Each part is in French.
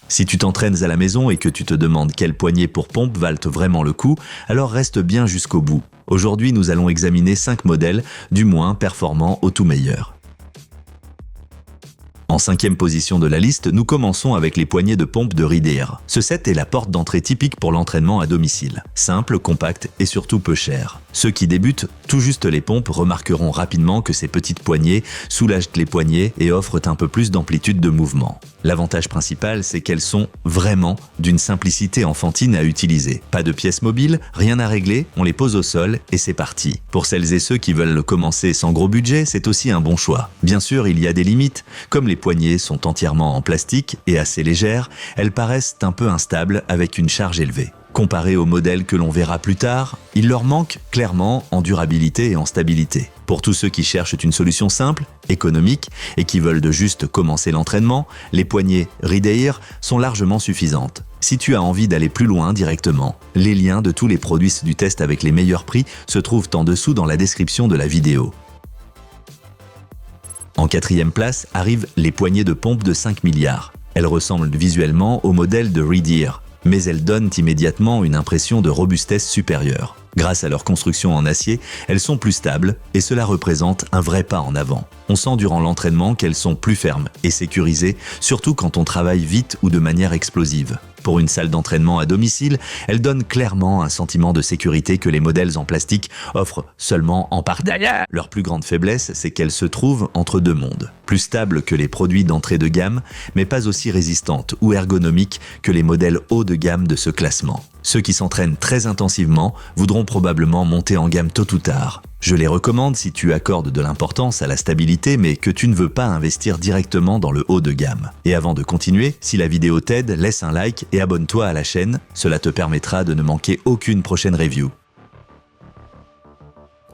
Si tu t'entraînes à la maison et que tu te demandes quelles poignées pour pompe valent vraiment le coup, alors reste bien jusqu'au bout. Aujourd'hui, nous allons examiner 5 modèles, du moins performants au tout meilleur. En 5e position de la liste, nous commençons avec les poignées de pompe de Rideer. Ce set est la porte d'entrée typique pour l'entraînement à domicile. Simple, compact et surtout peu cher. Ceux qui débutent tout juste les pompes remarqueront rapidement que ces petites poignées soulagent les poignets et offrent un peu plus d'amplitude de mouvement. L'avantage principal, c'est qu'elles sont vraiment d'une simplicité enfantine à utiliser. Pas de pièces mobiles, rien à régler, on les pose au sol et c'est parti. Pour celles et ceux qui veulent commencer sans gros budget, c'est aussi un bon choix. Bien sûr, il y a des limites. Comme les poignées sont entièrement en plastique et assez légères, elles paraissent un peu instables avec une charge élevée. Comparé aux modèles que l'on verra plus tard, il leur manque clairement en durabilité et en stabilité. Pour tous ceux qui cherchent une solution simple, économique et qui veulent de juste commencer l'entraînement, les poignées Rideer sont largement suffisantes. Si tu as envie d'aller plus loin directement, les liens de tous les produits du test avec les meilleurs prix se trouvent en dessous dans la description de la vidéo. En 4e place arrivent les poignées de pompe de 5 milliards. Elles ressemblent visuellement au modèle de Rideer, mais elles donnent immédiatement une impression de robustesse supérieure. Grâce à leur construction en acier, elles sont plus stables et cela représente un vrai pas en avant. On sent durant l'entraînement qu'elles sont plus fermes et sécurisées, surtout quand on travaille vite ou de manière explosive. Pour une salle d'entraînement à domicile, elles donnent clairement un sentiment de sécurité que les modèles en plastique offrent seulement en partie. Leur plus grande faiblesse, c'est qu'elles se trouvent entre deux mondes. Plus stables que les produits d'entrée de gamme, mais pas aussi résistantes ou ergonomiques que les modèles haut de gamme de ce classement. Ceux qui s'entraînent très intensivement voudront probablement monter en gamme tôt ou tard. Je les recommande si tu accordes de l'importance à la stabilité mais que tu ne veux pas investir directement dans le haut de gamme. Et avant de continuer, si la vidéo t'aide, laisse un like et abonne-toi à la chaîne, cela te permettra de ne manquer aucune prochaine review.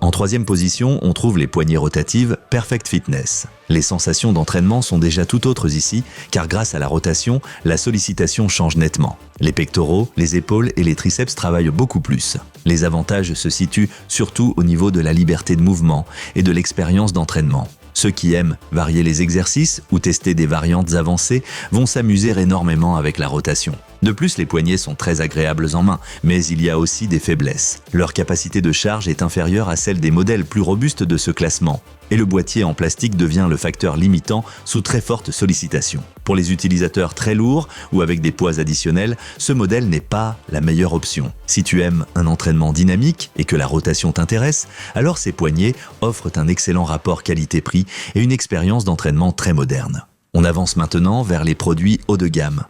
En 3e position, on trouve les poignées rotatives Perfect Fitness. Les sensations d'entraînement sont déjà tout autres ici, car grâce à la rotation, la sollicitation change nettement. Les pectoraux, les épaules et les triceps travaillent beaucoup plus. Les avantages se situent surtout au niveau de la liberté de mouvement et de l'expérience d'entraînement. Ceux qui aiment varier les exercices ou tester des variantes avancées vont s'amuser énormément avec la rotation. De plus, les poignées sont très agréables en main, mais il y a aussi des faiblesses. Leur capacité de charge est inférieure à celle des modèles plus robustes de ce classement, et le boîtier en plastique devient le facteur limitant sous très forte sollicitation. Pour les utilisateurs très lourds ou avec des poids additionnels, ce modèle n'est pas la meilleure option. Si tu aimes un entraînement dynamique et que la rotation t'intéresse, alors ces poignées offrent un excellent rapport qualité-prix et une expérience d'entraînement très moderne. On avance maintenant vers les produits haut de gamme.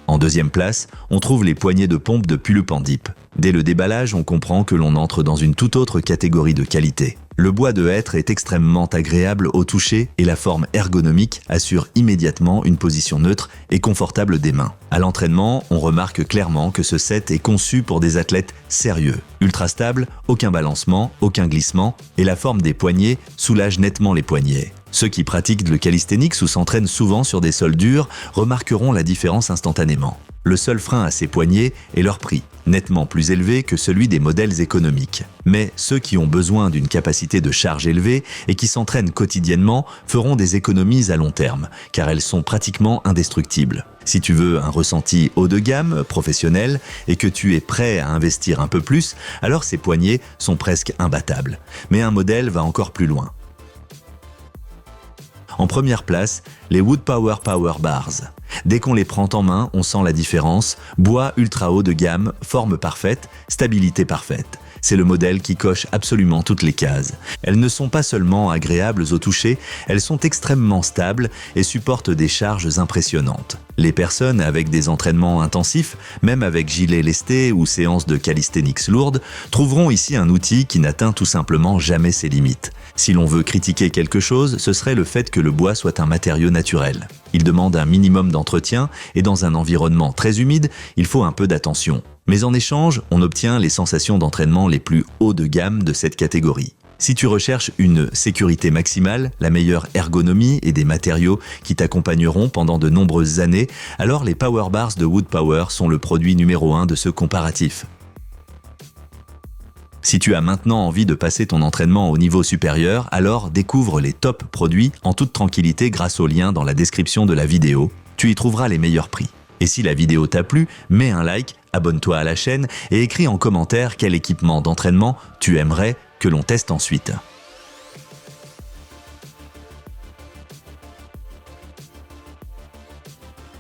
En 2e place, on trouve les poignées de pompe de Pulupandip. Dès le déballage, on comprend que l'on entre dans une toute autre catégorie de qualité. Le bois de hêtre est extrêmement agréable au toucher et la forme ergonomique assure immédiatement une position neutre et confortable des mains. À l'entraînement, on remarque clairement que ce set est conçu pour des athlètes sérieux. Ultra stable, aucun balancement, aucun glissement et la forme des poignets soulage nettement les poignets. Ceux qui pratiquent le calisthenics ou s'entraînent souvent sur des sols durs remarqueront la différence instantanément. Le seul frein à ces poignets est leur prix, nettement plus élevé que celui des modèles économiques. Mais ceux qui ont besoin d'une capacité de charge élevée et qui s'entraînent quotidiennement feront des économies à long terme, car elles sont pratiquement indestructibles. Si tu veux un ressenti haut de gamme, professionnel, et que tu es prêt à investir un peu plus, alors ces poignets sont presque imbattables. Mais un modèle va encore plus loin. En première place, les Wood Power Bars. Dès qu'on les prend en main, on sent la différence. Bois ultra haut de gamme, forme parfaite, stabilité parfaite. C'est le modèle qui coche absolument toutes les cases. Elles ne sont pas seulement agréables au toucher, elles sont extrêmement stables et supportent des charges impressionnantes. Les personnes avec des entraînements intensifs, même avec gilet lesté ou séances de calisthenics lourdes, trouveront ici un outil qui n'atteint tout simplement jamais ses limites. Si l'on veut critiquer quelque chose, ce serait le fait que le bois soit un matériau naturel. Il demande un minimum d'entretien et dans un environnement très humide, il faut un peu d'attention. Mais en échange, on obtient les sensations d'entraînement les plus hauts de gamme de cette catégorie. Si tu recherches une sécurité maximale, la meilleure ergonomie et des matériaux qui t'accompagneront pendant de nombreuses années, alors les Power Bars de Wood Power sont le produit numéro 1 de ce comparatif. Si tu as maintenant envie de passer ton entraînement au niveau supérieur, alors découvre les top produits en toute tranquillité grâce au lien dans la description de la vidéo. tu y trouveras les meilleurs prix. Et si la vidéo t'a plu, mets un like, abonne-toi à la chaîne et écris en commentaire quel équipement d'entraînement tu aimerais que l'on teste ensuite.